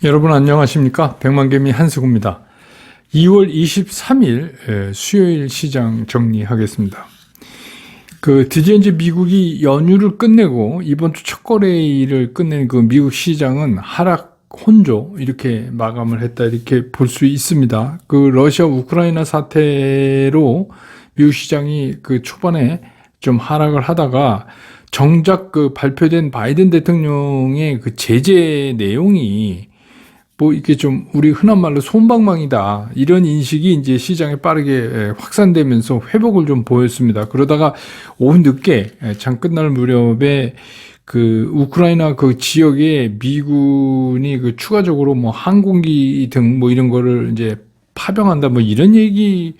여러분 안녕하십니까? 백만개미 한승우입니다. 2월 23일 수요일 시장 정리하겠습니다. 드디어 이제 미국이 연휴를 끝내고 이번 주 첫 거래일을 끝낸 그 미국 시장은 하락 혼조 이렇게 마감을 했다 이렇게 볼 수 있습니다. 러시아 우크라이나 사태로 미국 시장이 초반에 좀 하락을 하다가 정작 발표된 바이든 대통령의 제재 내용이 이게 좀 우리 흔한 말로 솜방망이다 이런 인식이 이제 시장에 빠르게 확산되면서 회복을 좀 보였습니다. 그러다가 오후 늦게 장 끝날 무렵에 우크라이나 지역에 미군이 추가적으로 항공기 등 이런 거를 이제 파병한다 이런 얘기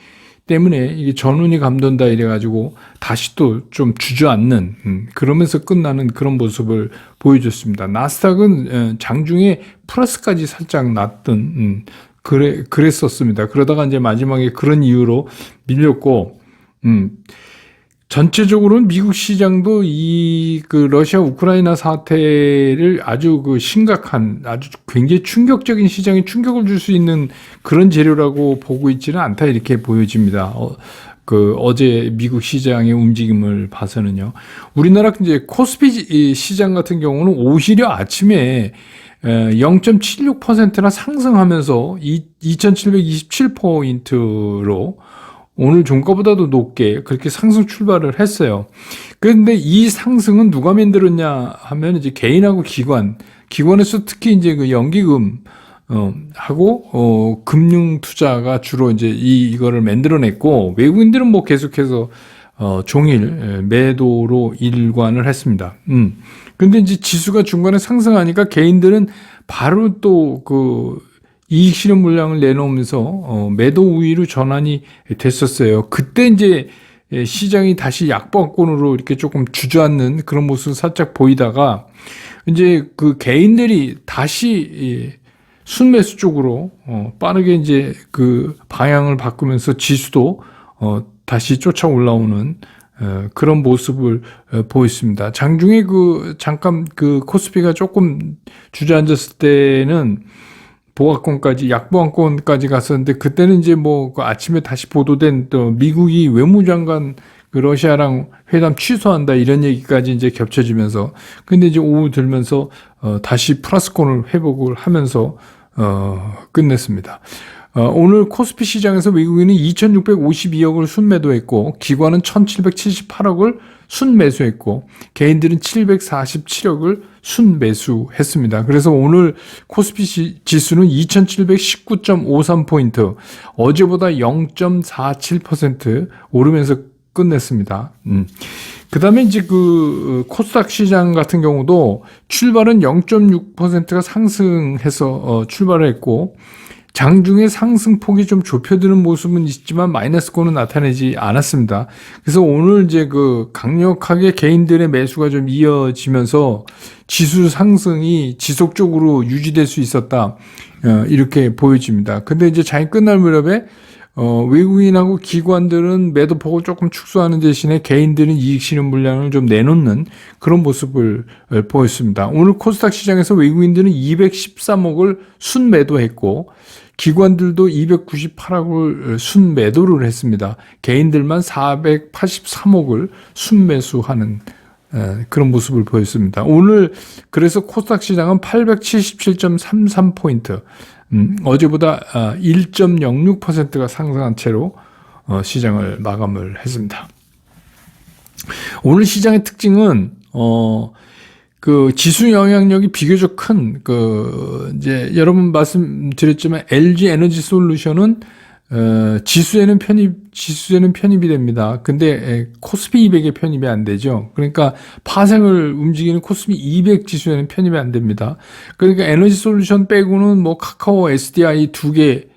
때문에 이게 전운이 감돈다 이래가지고 다시 또 좀 주저앉는 그러면서 끝나는 그런 모습을 보여줬습니다. 나스닥은 장중에 플러스까지 살짝 났던 그랬었습니다. 그러다가 이제 마지막에 그런 이유로 밀렸고 전체적으로는 미국 시장도 러시아 우크라이나 사태를 아주 심각한 아주 굉장히 충격적인 시장에 충격을 줄 수 있는 그런 재료라고 보고 있지는 않다 이렇게 보여집니다. 어제 미국 시장의 움직임을 봐서는요. 우리나라 이제 코스피 시장 같은 경우는 오히려 아침에 0.76%나 상승하면서 2727포인트로 오늘 종가보다도 높게 그렇게 상승 출발을 했어요. 그런데 이 상승은 누가 만들었냐 하면 이제 개인하고 기관에서 특히 이제 연기금 하고 금융 투자가 주로 이제 이거를 만들어냈고 외국인들은 계속해서 종일 매도로 일관을 했습니다. 근데 이제 지수가 중간에 상승하니까 개인들은 바로 또 이익 실현 물량을 내놓으면서 매도 우위로 전환이 됐었어요. 그때 이제 시장이 다시 약보권으로 이렇게 조금 주저앉는 그런 모습을 살짝 보이다가 이제 개인들이 다시 순매수 쪽으로 빠르게 이제 방향을 바꾸면서 지수도 다시 쫓아 올라오는 그런 모습을 보였습니다. 장중에 잠깐 코스피가 조금 주저앉았을 때는 보합권까지 약보합권까지 갔었는데 그때는 이제 아침에 다시 보도된 또 미국이 외무장관 러시아랑 회담 취소한다 이런 얘기까지 이제 겹쳐지면서 근데 이제 오후 들면서 다시 플러스권을 회복을 하면서 끝냈습니다. 오늘 코스피 시장에서 외국인은 2652억을 순매도했고 기관은 1778억을 순매수했고 개인들은 747억을 순매수했습니다. 그래서 오늘 코스피 지수는 2719.53포인트 어제보다 0.47% 오르면서 끝냈습니다. 그 다음에 이제 코스닥 시장 같은 경우도 출발은 0.6%가 상승해서 출발을 했고 장중에 상승폭이 좀 좁혀드는 모습은 있지만 마이너스권은 나타내지 않았습니다. 그래서 오늘 이제 강력하게 개인들의 매수가 좀 이어지면서 지수 상승이 지속적으로 유지될 수 있었다. 이렇게 보여집니다. 근데 이제 장이 끝날 무렵에 외국인하고 기관들은 매도폭을 조금 축소하는 대신에 개인들은 이익 실현 물량을 좀 내놓는 그런 모습을 보였습니다. 오늘 코스닥 시장에서 외국인들은 213억을 순매도했고 기관들도 298억을 순매도를 했습니다. 개인들만 483억을 순매수하는 그런 모습을 보였습니다. 오늘 그래서 코스닥 시장은 877.33포인트 어제보다 1.06%가 상승한 채로 시장을 마감을 했습니다. 오늘 시장의 특징은 지수 영향력이 비교적 큰 이제 여러분 말씀드렸지만 LG 에너지 솔루션은 지수에는 편입이 됩니다. 근데 코스피 200에 편입이 안 되죠. 그러니까 파생을 움직이는 코스피 200 지수에는 편입이 안 됩니다. 그러니까 에너지 솔루션 빼고는 카카오, SDI 두 개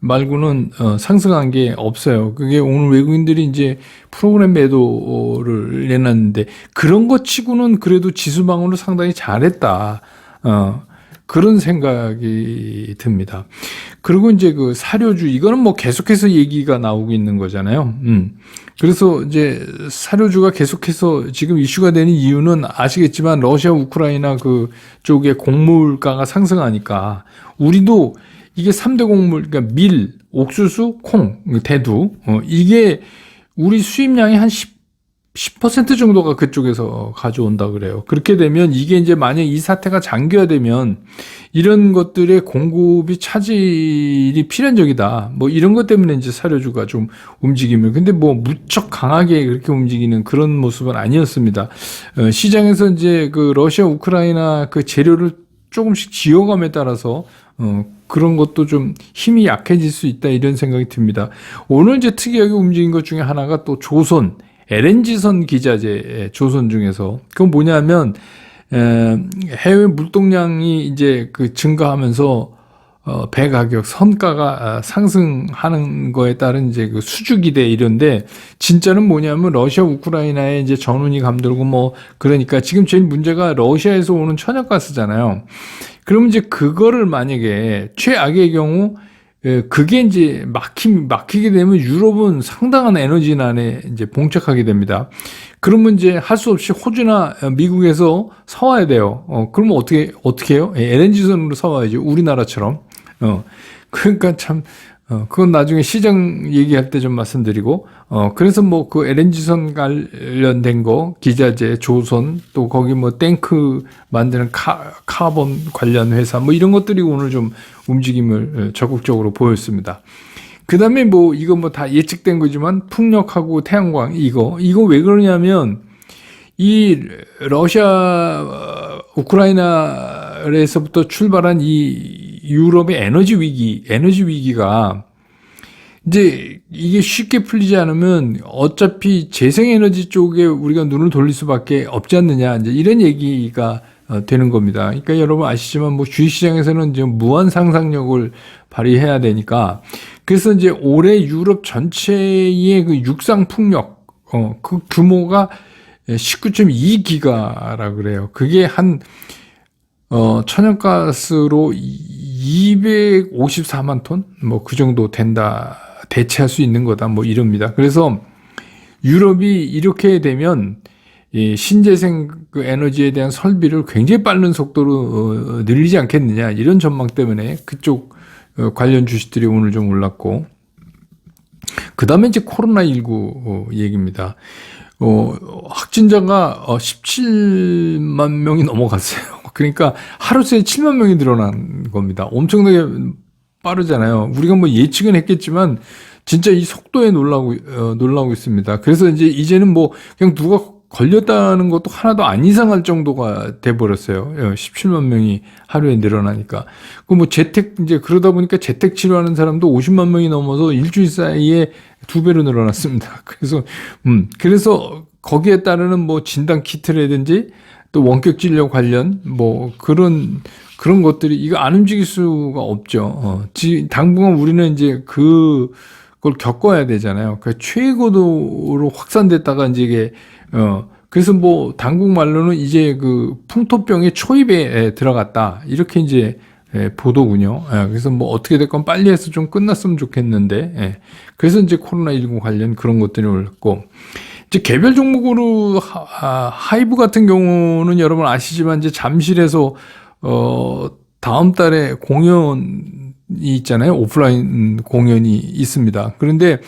말고는 상승한 게 없어요. 그게 오늘 외국인들이 이제 프로그램 매도를 내놨는데 그런 것 치고는 그래도 지수 방어를 상당히 잘했다. 그런 생각이 듭니다. 그리고 이제 사료주, 이거는 계속해서 얘기가 나오고 있는 거잖아요. 그래서 이제 사료주가 계속해서 지금 이슈가 되는 이유는 아시겠지만 러시아 우크라이나 그 쪽에 곡물가가 상승하니까 우리도 이게 3대 곡물, 그러니까 밀, 옥수수, 콩, 대두, 이게 우리 수입량의 한 10% 정도가 그쪽에서 가져온다 그래요. 그렇게 되면 이게 이제 만약 이 사태가 장기화되면 이런 것들의 공급이 차질이 필연적이다. 뭐 이런 것 때문에 이제 사료주가 좀 움직임을. 근데 뭐 무척 강하게 그렇게 움직이는 그런 모습은 아니었습니다. 시장에서 이제 그 러시아 우크라이나 그 재료를 조금씩 지어감에 따라서 그런 것도 좀 힘이 약해질 수 있다 이런 생각이 듭니다. 오늘 이제 특이하게 움직인 것 중에 하나가 또 조선 LNG선 기자재 조선 중에서 그건 뭐냐면 해외 물동량이 이제 그 증가하면서 배 가격 선가가 상승하는 거에 따른 이제 그 수주 기대 이런데 진짜는 뭐냐면 러시아 우크라이나에 이제 전운이 감돌고 뭐 그러니까 지금 제일 문제가 러시아에서 오는 천연가스잖아요. 그러면 이제 그거를 만약에 최악의 경우 그게 이제 막히게 되면 유럽은 상당한 에너지난에 이제 봉착하게 됩니다. 그러면 이제 할 수 없이 호주나 미국에서 사와야 돼요. 그러면 어떻게 해요? LNG선으로 사와야죠. 우리나라처럼. 그러니까 참, 그건 나중에 시장 얘기할 때 좀 말씀드리고, 그래서 뭐 그 LNG선 관련된 거, 기자재, 조선, 또 거기 뭐 탱크 만드는 카본 관련 회사, 뭐 이런 것들이 오늘 좀 움직임을 적극적으로 보였습니다. 그 다음에 뭐 이거 뭐 다 예측된 거지만 풍력하고 태양광 이거 왜 그러냐면 이 러시아, 우크라이나에서부터 출발한 이 유럽의 에너지 위기가 이제 이게 쉽게 풀리지 않으면 어차피 재생에너지 쪽에 우리가 눈을 돌릴 수밖에 없지 않느냐 이제 이런 얘기가 되는 겁니다. 그러니까 여러분 아시지만 뭐 주식시장에서는 지금 무한 상상력을 발휘해야 되니까 그래서 이제 올해 유럽 전체의 그 육상 풍력 그 규모가 19.2기가라 그래요. 그게 한 천연가스로 254만 톤? 뭐 그 정도 된다. 대체할 수 있는 거다. 뭐 이럽니다. 그래서 유럽이 이렇게 되면 이 신재생 그 에너지에 대한 설비를 굉장히 빠른 속도로 늘리지 않겠느냐. 이런 전망 때문에 그쪽 관련 주식들이 오늘 좀 올랐고. 그 다음에 이제 코로나19 얘기입니다. 확진자가 17만 명이 넘어갔어요. 그러니까 하루 새에 7만 명이 늘어난 겁니다. 엄청나게 빠르잖아요. 우리가 뭐 예측은 했겠지만 진짜 이 속도에 놀라고 있습니다. 그래서 이제는 뭐 그냥 누가 걸렸다는 것도 하나도 안 이상할 정도가 돼버렸어요. 17만 명이 하루에 늘어나니까. 그 뭐 이제 그러다 보니까 재택 치료하는 사람도 50만 명이 넘어서 일주일 사이에 2배로 늘어났습니다. 그래서 거기에 따르는 뭐 진단 키트라든지 또 원격 진료 관련 뭐 그런 것들이 이거 안 움직일 수가 없죠. 당분간 우리는 이제 그걸 겪어야 되잖아요. 그 최고도로 확산됐다가 이제 이게 그래서 뭐 당국말로는 이제 그 풍토병의 초입에 들어갔다 이렇게 이제 보도군요. 그래서 뭐 어떻게 됐건 빨리 해서 좀 끝났으면 좋겠는데 그래서 이제 코로나19 관련 그런 것들이 올랐고 이제 개별 종목으로 하이브 같은 경우는 여러분 아시지만 이제 잠실에서 다음 달에 공연이 있잖아요. 오프라인 공연이 있습니다. 그런데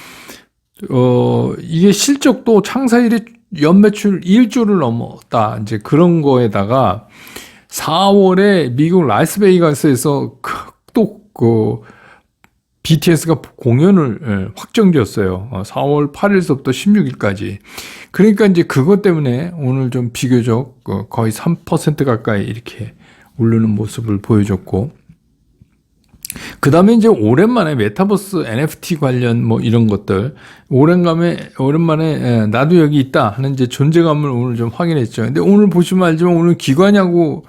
이게 실적도 창사일에 연매출 1조를 넘었다. 이제 그런 거에다가 4월에 미국 라스베이거스에서 또 BTS가 공연을 확정지었어요. 4월 8일서부터 16일까지. 그러니까 이제 그것 때문에 오늘 좀 비교적 거의 3% 가까이 이렇게 오르는 모습을 보여줬고. 그 다음에 이제 오랜만에 메타버스 NFT 관련 뭐 이런 것들 오랜만에 나도 여기 있다 하는 이제 존재감을 오늘 좀 확인했죠. 근데 오늘 보시면 알지만 오늘 기관하고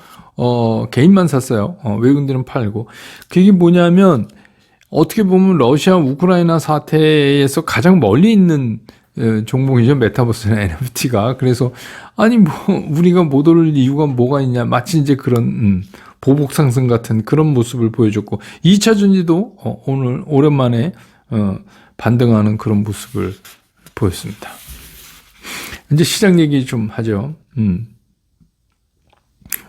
개인만 샀어요. 외국인들은 팔고. 그게 뭐냐면 어떻게 보면 러시아 우크라이나 사태에서 가장 멀리 있는 종목이죠. 메타버스나 NFT가. 그래서 아니 뭐 우리가 못 오를 이유가 뭐가 있냐. 마치 이제 그런 보복 상승 같은 그런 모습을 보여줬고 2차 전지도 오늘 오랜만에 반등하는 그런 모습을 보였습니다. 이제 시장 얘기 좀 하죠.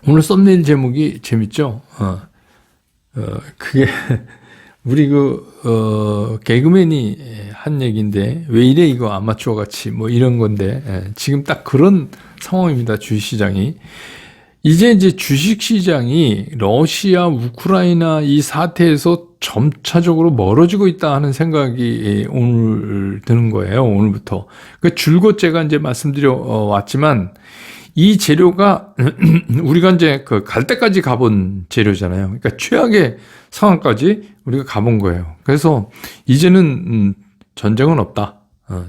오늘 썸네일 제목이 재밌죠? 그게 우리 개그맨이 한 얘기인데 왜 이래 이거 아마추어 같이 뭐 이런 건데 지금 딱 그런 상황입니다. 주식시장이. 이제 주식시장이 러시아, 우크라이나 이 사태에서 점차적으로 멀어지고 있다 하는 생각이 오늘 드는 거예요. 오늘부터. 줄곧 제가 이제 말씀드려 왔지만 이 재료가 우리가 이제 갈 때까지 가본 재료잖아요. 그러니까 최악의 상황까지 우리가 가본 거예요. 그래서 이제는 전쟁은 없다.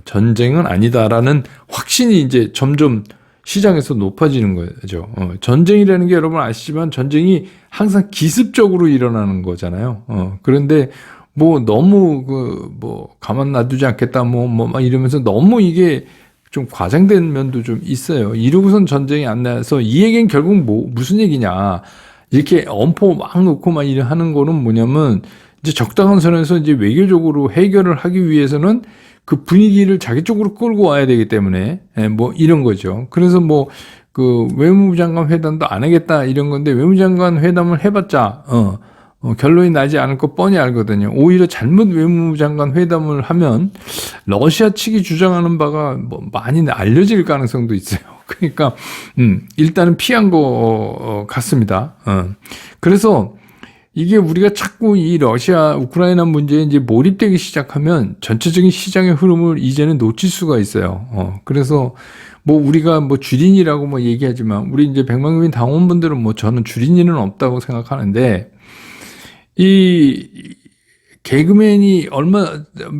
전쟁은 아니다라는 확신이 이제 점점 시장에서 높아지는 거죠. 전쟁이라는 게 여러분 아시지만 전쟁이 항상 기습적으로 일어나는 거잖아요. 그런데 뭐 너무 가만 놔두지 않겠다 막 이러면서 너무 이게 좀 과장된 면도 좀 있어요. 이러고선 전쟁이 안 나서 이 얘기는 결국 무슨 얘기냐. 이렇게 엄포 막 놓고 막 하는 거는 뭐냐면 이제 적당한 선에서 이제 외교적으로 해결을 하기 위해서는 그 분위기를 자기 쪽으로 끌고 와야 되기 때문에 뭐 이런 거죠. 그래서 외무부 장관 회담도 안 하겠다 이런 건데 외무부 장관 회담을 해봤자 결론이 나지 않을 거 뻔히 알거든요. 오히려 잘못 외무부 장관 회담을 하면 러시아 측이 주장하는 바가 많이 알려질 가능성도 있어요. 그러니까 일단은 피한 거 같습니다. 그래서 이게 우리가 자꾸 이 러시아, 우크라이나 문제에 이제 몰입되기 시작하면 전체적인 시장의 흐름을 이제는 놓칠 수가 있어요. 그래서 우리가 주린이라고 얘기하지만 우리 이제 백만금인 당원분들은 저는 주린이는 없다고 생각하는데 이 개그맨이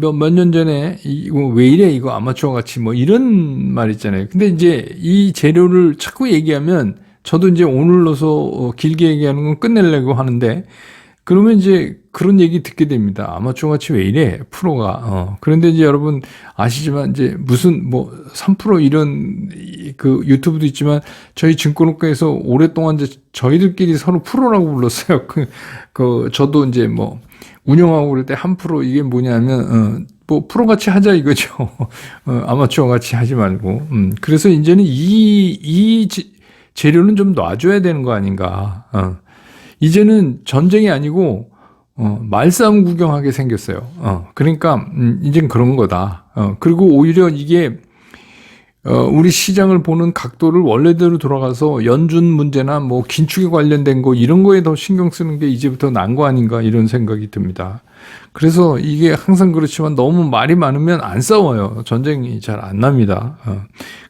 몇 년 전에 이거 왜 이래 이거 아마추어 같이 이런 말 있잖아요. 근데 이제 이 재료를 자꾸 얘기하면 저도 이제 오늘로서 길게 얘기하는 건 끝내려고 하는데 그러면 이제 그런 얘기 듣게 됩니다. 아마추어 같이 왜 이래 프로가. 그런데 이제 여러분 아시지만 이제 무슨 3% 이런 유튜브도 있지만 저희 증권업계에서 오랫동안 이제 저희들끼리 서로 프로라고 불렀어요. 저도 이제 운영하고 그럴 때 1% 이게 뭐냐면 프로같이 하자 이거죠. 아마추어 같이 하지 말고. 그래서 이제는 이 재료는 좀 놔줘야 되는 거 아닌가. 이제는 전쟁이 아니고, 말싸움 구경하게 생겼어요. 그러니까, 이젠 그런 거다. 그리고 오히려 이게, 우리 시장을 보는 각도를 원래대로 돌아가서 연준 문제나 긴축에 관련된 거 이런 거에 더 신경 쓰는 게 이제부터 난 거 아닌가 이런 생각이 듭니다. 그래서 이게 항상 그렇지만 너무 말이 많으면 안 싸워요. 전쟁이 잘 안 납니다.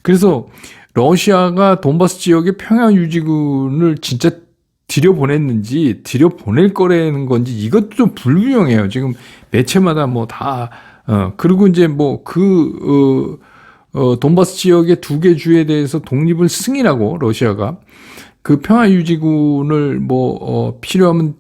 그래서 러시아가 돈바스 지역의 평양 유지군을 진짜 들여보냈는지 들여보낼 거라는 건지 이것도 좀 불분명해요. 지금 매체마다 그리고 이제 돈바스 지역의 2개 주에 대해서 독립을 승인하고 러시아가 그 평화 유지군을 필요하면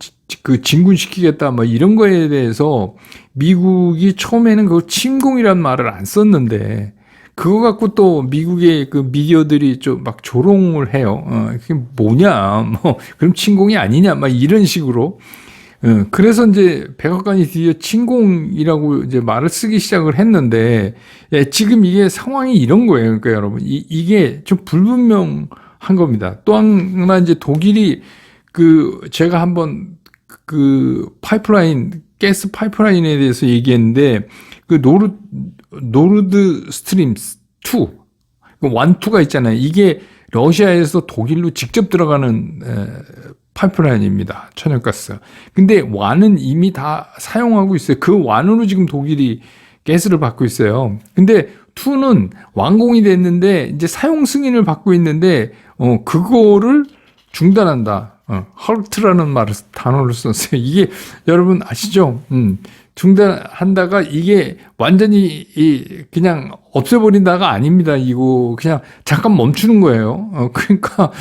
진군시키겠다 이런 거에 대해서 미국이 처음에는 그 침공이란 말을 안 썼는데 그거 갖고 또 미국의 미디어들이 좀 조롱을 해요. 그게 뭐냐, 그럼 침공이 아니냐, 이런 식으로. 그래서 이제 백악관이 드디어 침공이라고 이제 말을 쓰기 시작을 했는데, 지금 이게 상황이 이런 거예요. 그러니까 여러분, 이게 좀 불분명한 겁니다. 또 하나 이제 독일이 제가 한번 가스 파이프라인에 대해서 얘기했는데, 노르드 스트림 2, 1, 2가 있잖아요. 이게 러시아에서 독일로 직접 들어가는 파이프라인입니다. 천연가스. 근데 1은 이미 다 사용하고 있어요. 그 1으로 지금 독일이 가스를 받고 있어요. 근데 2는 완공이 됐는데 이제 사용 승인을 받고 있는데 그거를 중단한다. 헐트라는 단어를 썼어요. 이게 여러분 아시죠? 중단한다가 이게 완전히 그냥 없애버린다가 아닙니다. 이거 그냥 잠깐 멈추는 거예요. 그러니까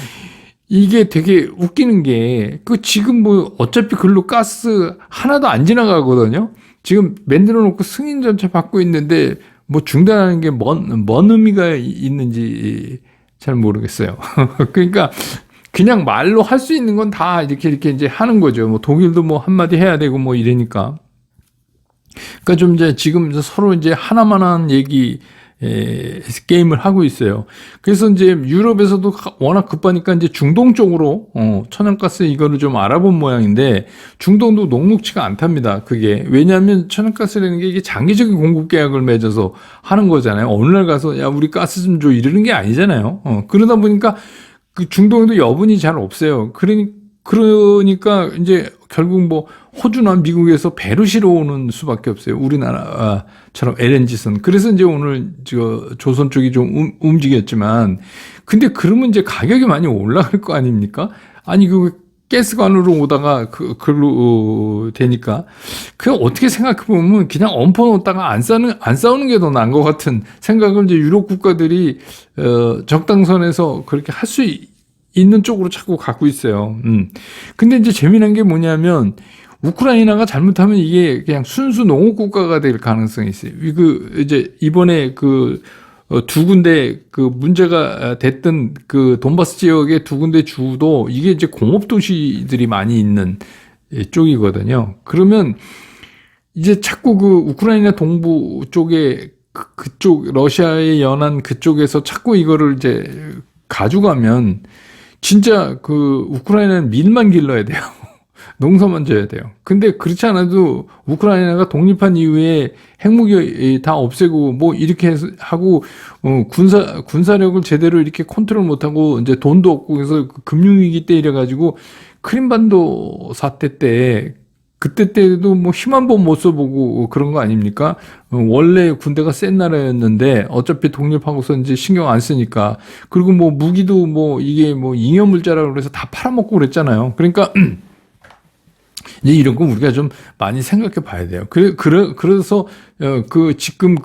이게 되게 웃기는 게 지금 어차피 글로 가스 하나도 안 지나가거든요. 지금 만들어 놓고 승인 전체 받고 있는데 중단하는 게 뭔 의미가 있는지 잘 모르겠어요. 그러니까 그냥 말로 할 수 있는 건 다 이렇게 이제 하는 거죠. 독일도 한마디 해야 되고 이러니까. 그러니까 좀 이제 지금 서로 이제 하나만한 얘기 게임을 하고 있어요. 그래서 이제 유럽에서도 워낙 급하니까 이제 중동 쪽으로 천연가스 이거를 좀 알아본 모양인데 중동도 녹록지가 않답니다. 그게 왜냐하면 천연가스라는 게 이게 장기적인 공급 계약을 맺어서 하는 거잖아요. 어느 날 가서 야 우리 가스 좀 줘 이러는 게 아니잖아요. 그러다 보니까 그 중동에도 여분이 잘 없어요. 그러니까 이제 결국 뭐 호주나 미국에서 배로 실어오는 수밖에 없어요. 우리나라처럼 LNG선. 그래서 이제 오늘 조선 쪽이 좀 움직였지만, 근데 그러면 이제 가격이 많이 올라갈 거 아닙니까? 아니 그 가스관으로 오다가 그걸로 되니까 그 어떻게 생각해 보면 그냥 엎어 놓다가 안 싸우는 게 더 나은 것 같은 생각을 이제 유럽 국가들이 적당선에서 그렇게 할 수 있는 쪽으로 자꾸 갖고 있어요. 근데 이제 재미난 게 뭐냐면 우크라이나가 잘못하면 이게 그냥 순수 농업 국가가 될 가능성이 있어요. 이제 이번에 두 군데 문제가 됐던 돈바스 지역의 두 군데 주도 이게 이제 공업 도시들이 많이 있는 쪽이거든요. 그러면 이제 자꾸 우크라이나 동부 쪽에 그쪽 러시아에 연한 그쪽에서 자꾸 이거를 이제 가져가면 진짜 우크라이나는 밀만 길러야 돼요. 농사만 져야 돼요. 근데 그렇지 않아도 우크라이나가 독립한 이후에 핵무기 다 없애고 뭐 이렇게 하고 군사력을 제대로 이렇게 컨트롤 못하고 이제 돈도 없고 그래서 금융위기 때 이래가지고 크림반도 사태 때 그때 때도 뭐 힘 한 번 못 써보고 그런 거 아닙니까? 원래 군대가 센 나라였는데 어차피 독립하고서 이제 신경 안 쓰니까 그리고 뭐 무기도 뭐 이게 뭐 잉여물자라고 그래서 다 팔아먹고 그랬잖아요. 그러니까 이제 이런 거 우리가 좀 많이 생각해 봐야 돼요. 그래서 지금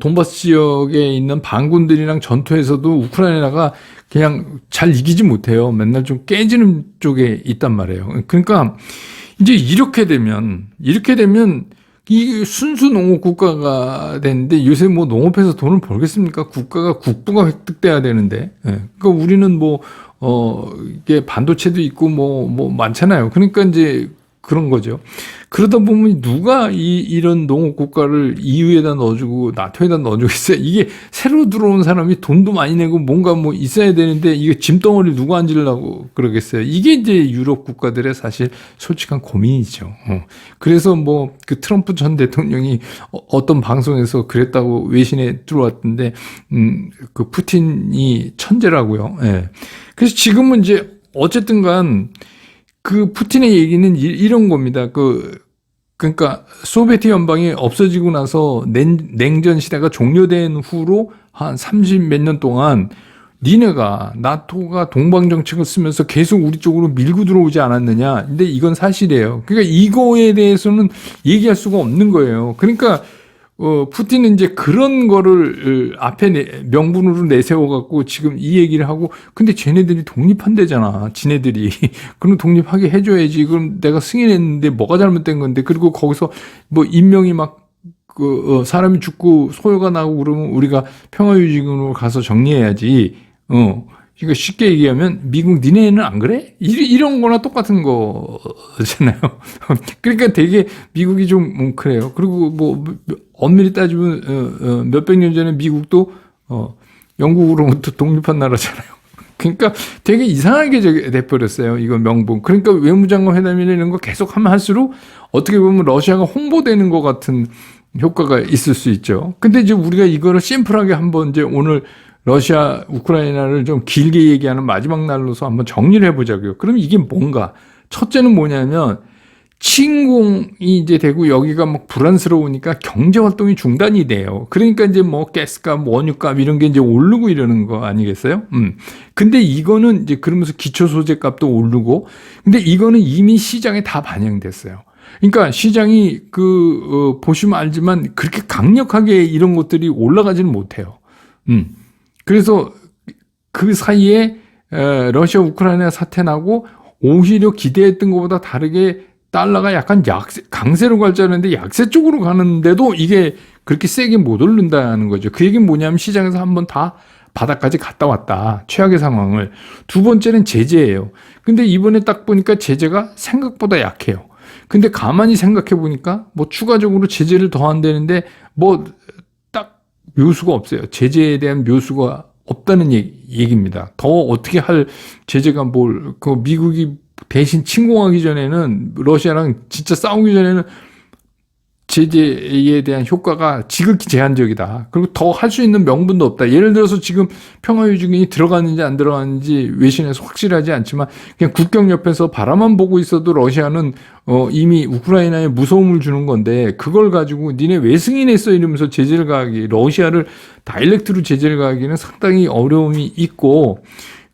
돈바스 지역에 있는 반군들이랑 전투에서도 우크라이나가 그냥 잘 이기지 못해요. 맨날 좀 깨지는 쪽에 있단 말이에요. 그러니까 이제 이렇게 되면 이 순수 농업 국가가 되는데 요새 뭐 농업해서 돈을 벌겠습니까? 국부가 획득돼야 되는데. 그러니까 우리는 이게 반도체도 있고 뭐 많잖아요. 그러니까 이제 그런 거죠. 그러다 보면 누가 이런 농업 국가를 EU에다 넣어주고 나토에다 넣어주겠어요? 이게 새로 들어온 사람이 돈도 많이 내고 뭔가 뭐 있어야 되는데 이게 짐덩어리 누가 앉으려고 그러겠어요? 이게 이제 유럽 국가들의 사실 솔직한 고민이죠. 그래서 뭐 트럼프 전 대통령이 어떤 방송에서 그랬다고 외신에 들어왔던데, 푸틴이 천재라고요. 예. 그래서 지금은 이제 어쨌든 간 푸틴의 얘기는 이런 겁니다. 그러니까 소비에트 연방이 없어지고 나서 냉전 시대가 종료된 후로 한 30 몇 년 동안 니네가 나토가 동방 정책을 쓰면서 계속 우리 쪽으로 밀고 들어오지 않았느냐. 근데 이건 사실이에요. 그러니까 이거에 대해서는 얘기할 수가 없는 거예요. 그러니까 푸틴은 이제 그런 거를 앞에 명분으로 내세워갖고 지금 이 얘기를 하고, 근데 쟤네들이 독립한대잖아, 지네들이. 그럼 독립하게 해줘야지. 그럼 내가 승인했는데 뭐가 잘못된 건데, 그리고 거기서 뭐 인명이 막, 사람이 죽고 소요가 나고 그러면 우리가 평화유지군으로 가서 정리해야지. 이거 쉽게 얘기하면 미국 니네는 안 그래? 이런 거나 똑같은 거잖아요. 그러니까 되게 미국이 좀 그래요. 그리고 뭐 엄밀히 따지면 몇백 년 전에 미국도 영국으로부터 독립한 나라잖아요. 그러니까 되게 이상하게 돼버렸어요. 이거 명분. 그러니까 외무장관 회담이나 이런 거 계속 하면 할수록 어떻게 보면 러시아가 홍보되는 것 같은 효과가 있을 수 있죠. 근데 이제 우리가 이거를 심플하게 한번 이제 오늘 러시아, 우크라이나를 좀 길게 얘기하는 마지막 날로서 한번 정리를 해보자고요. 그럼 이게 뭔가? 첫째는 뭐냐면, 침공이 이제 되고 여기가 막 불안스러우니까 경제활동이 중단이 돼요. 그러니까 이제 뭐 가스값, 원유값 이런 게 이제 오르고 이러는 거 아니겠어요? 근데 이거는 이제 그러면서 기초소재 값도 오르고, 근데 이거는 이미 시장에 다 반영됐어요. 그러니까 시장이 보시면 알지만 그렇게 강력하게 이런 것들이 올라가지는 못해요. 그래서 그 사이에 러시아 우크라이나 사태 나고 오히려 기대했던 것보다 다르게 달러가 약간 강세로 갈 줄 알았는데 약세 쪽으로 가는데도 이게 그렇게 세게 못 오른다는 거죠. 그 얘기는 뭐냐면 시장에서 한번 다 바닥까지 갔다 왔다. 최악의 상황을. 두 번째는 제재예요. 근데 이번에 딱 보니까 제재가 생각보다 약해요. 근데 가만히 생각해 보니까 뭐 추가적으로 제재를 더 한다는데 뭐 묘수가 없어요. 제재에 대한 묘수가 없다는 얘기입니다. 더 어떻게 할 제재가 그 미국이 대신 침공하기 전에는 러시아랑 진짜 싸우기 전에는 제재에 대한 효과가 지극히 제한적이다. 그리고 더 할 수 있는 명분도 없다. 예를 들어서 지금 평화유지군이 들어갔는지 안 들어갔는지 외신에서 확실하지 않지만 그냥 국경 옆에서 바라만 보고 있어도 러시아는 이미 우크라이나에 무서움을 주는 건데 그걸 가지고 니네 왜 승인했어 이러면서 제재를 가하기, 러시아를 다이렉트로 제재를 가하기는 상당히 어려움이 있고,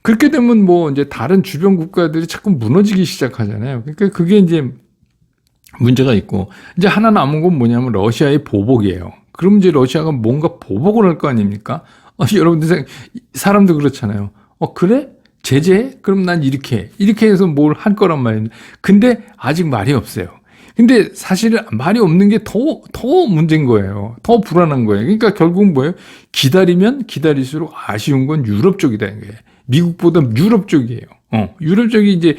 그렇게 되면 뭐 이제 다른 주변 국가들이 자꾸 무너지기 시작하잖아요. 그러니까 그게 이제 문제가 있고, 이제 하나 남은 건 뭐냐면 러시아의 보복이에요. 그럼 이제 러시아가 뭔가 보복을 할 거 아닙니까? 여러분들 사람도 그렇잖아요. 그래? 제재해? 그럼 난 이렇게 해서 뭘 할 거란 말이에요. 근데 아직 말이 없어요. 근데 사실은 말이 없는 게 더 문제인 거예요. 더 불안한 거예요. 그러니까 결국은 뭐예요? 기다리면 기다릴수록 아쉬운 건 유럽 쪽이다. 이게. 미국보다 유럽 쪽이에요. 유럽 쪽이 이제,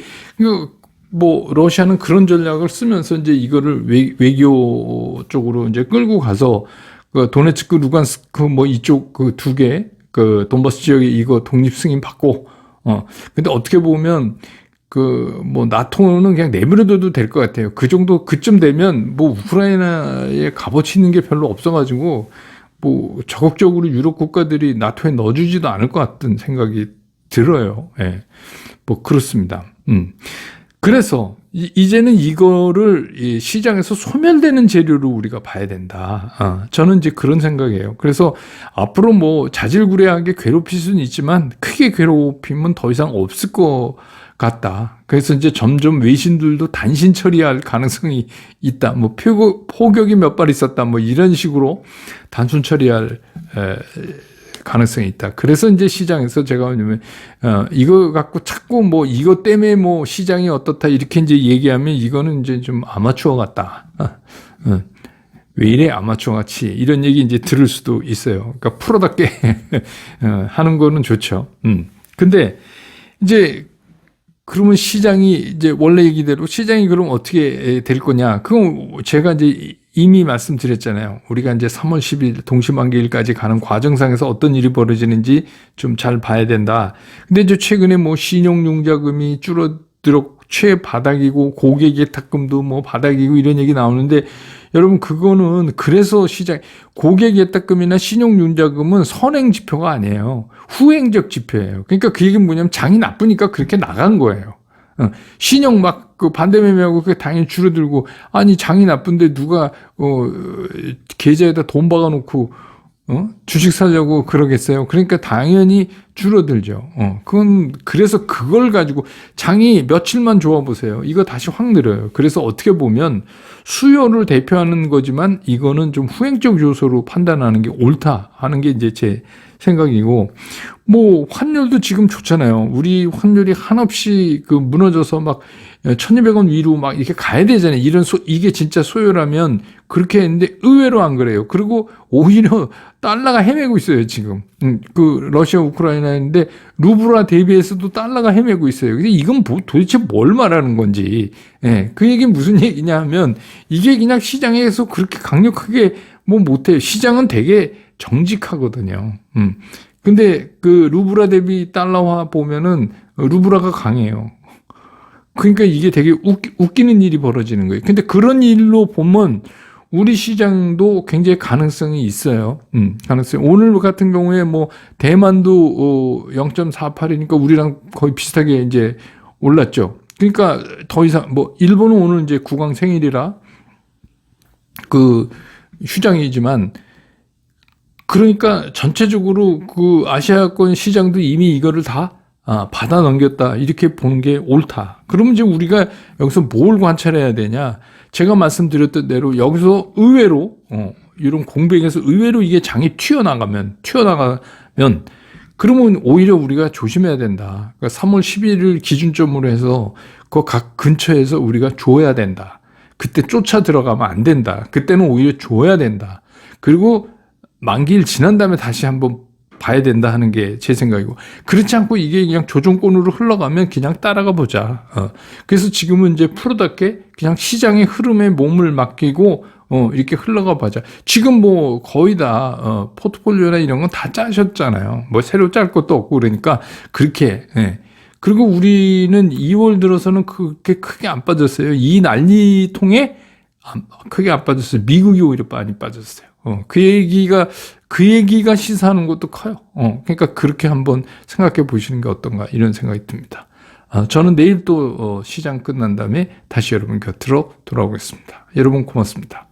뭐, 러시아는 그런 전략을 쓰면서 이제 이거를 외교 쪽으로 이제 끌고 가서, 도네츠크, 루간스크 뭐 이쪽 그 두 개, 돈바스 지역에 이거 독립 승인 받고, 근데 어떻게 보면, 뭐, 나토는 그냥 내버려둬도 될 것 같아요. 그쯤 되면, 뭐, 우크라이나에 값어치 있는 게 별로 없어가지고, 뭐, 적극적으로 유럽 국가들이 나토에 넣어주지도 않을 것 같은 생각이 들어요. 예. 뭐, 그렇습니다. 그래서, 이제는 이거를 시장에서 소멸되는 재료로 우리가 봐야 된다. 저는 이제 그런 생각이에요. 그래서 앞으로 뭐 자질구레하게 괴롭힐 수는 있지만 크게 괴롭힘은 더 이상 없을 것 같다. 그래서 이제 점점 외신들도 단신 처리할 가능성이 있다. 뭐 포격이 몇 발 있었다. 뭐 이런 식으로 단순 처리할 가능성이 있다. 그래서 이제 시장에서 제가 뭐냐면 이거 갖고 자꾸 뭐 이것 때문에 뭐 시장이 어떻다 이렇게 이제 얘기하면 이거는 이제 좀 아마추어 같다. 왜 이래 아마추어 같이 이런 얘기 이제 들을 수도 있어요. 그러니까 프로답게 하는 거는 좋죠. 근데 이제 그러면 시장이 이제 원래 얘기대로 시장이 그럼 어떻게 될 거냐? 그건 제가 이제 이미 말씀드렸잖아요. 우리가 이제 3월 10일 동시만기일까지 가는 과정상에서 어떤 일이 벌어지는지 좀 잘 봐야 된다. 근데 이제 최근에 뭐 신용융자금이 줄어들어 최바닥이고 고객예탁금도 뭐 바닥이고 이런 얘기 나오는데 여러분 그거는 그래서 고객예탁금이나 신용융자금은 선행 지표가 아니에요. 후행적 지표예요. 그러니까 그 얘기는 뭐냐면 장이 나쁘니까 그렇게 나간 거예요. 신용 막 그 반대매매하고 그게 당연히 줄어들고 아니 장이 나쁜데 누가 계좌에다 돈 박아놓고 주식 사려고 그러겠어요. 그러니까 당연히 줄어들죠. 그래서 그걸 가지고 장이 며칠만 좋아 보세요. 이거 다시 확 늘어요. 그래서 어떻게 보면 수요를 대표하는 거지만 이거는 좀 후행적 요소로 판단하는 게 옳다 하는 게 이제 제 생각이고, 뭐 환율도 지금 좋잖아요. 우리 환율이 한없이 무너져서 막 1,200원 위로 막 이렇게 가야 되잖아요. 이게 진짜 소요라면 그렇게 했는데 의외로 안 그래요. 그리고 오히려 달러가 헤매고 있어요, 지금. 러시아 우크라이나인데 루블화 대비해서도 달러가 헤매고 있어요. 근데 이건 도대체 뭘 말하는 건지. 예, 그 얘기는 무슨 얘기냐 하면 이게 그냥 시장에서 그렇게 강력하게 뭐 못해요. 시장은 되게 정직하거든요. 근데 루블화 대비 달러화 보면은 루블화가 강해요. 그러니까 이게 되게 웃기는 일이 벌어지는 거예요. 근데 그런 일로 보면 우리 시장도 굉장히 가능성이 있어요. 가능성이. 오늘 같은 경우에 뭐 대만도 0.48이니까 우리랑 거의 비슷하게 이제 올랐죠. 그러니까 더 이상 뭐 일본은 오늘 이제 국왕 생일이라 휴장이지만 그러니까 전체적으로 아시아권 시장도 이미 이거를 다 받아 넘겼다. 이렇게 보는 게 옳다. 그러면 이제 우리가 여기서 뭘 관찰해야 되냐? 제가 말씀드렸던 대로 여기서 의외로, 이런 공백에서 의외로 이게 장이 튀어나가면, 그러면 오히려 우리가 조심해야 된다. 그러니까 3월 11일 기준점으로 해서 그 각 근처에서 우리가 줘야 된다. 그때 쫓아 들어가면 안 된다. 그때는 오히려 줘야 된다. 그리고 만기일 지난 다음에 다시 한번 봐야 된다 하는 게 제 생각이고, 그렇지 않고 이게 그냥 조정권으로 흘러가면 그냥 따라가 보자. 그래서 지금은 이제 프로답게 그냥 시장의 흐름에 몸을 맡기고 이렇게 흘러가 봐자. 지금 뭐 거의 다 포트폴리오나 이런 건 다 짜셨잖아요. 뭐 새로 짤 것도 없고 그러니까 그렇게. 예. 그리고 우리는 2월 들어서는 그렇게 크게 안 빠졌어요. 이 난리통에 크게 안 빠졌어요. 미국이 오히려 많이 빠졌어요. 그 얘기가 시사하는 것도 커요. 그러니까 그렇게 한번 생각해 보시는 게 어떤가 이런 생각이 듭니다. 저는 내일 또 시장 끝난 다음에 다시 여러분 곁으로 돌아오겠습니다. 여러분 고맙습니다.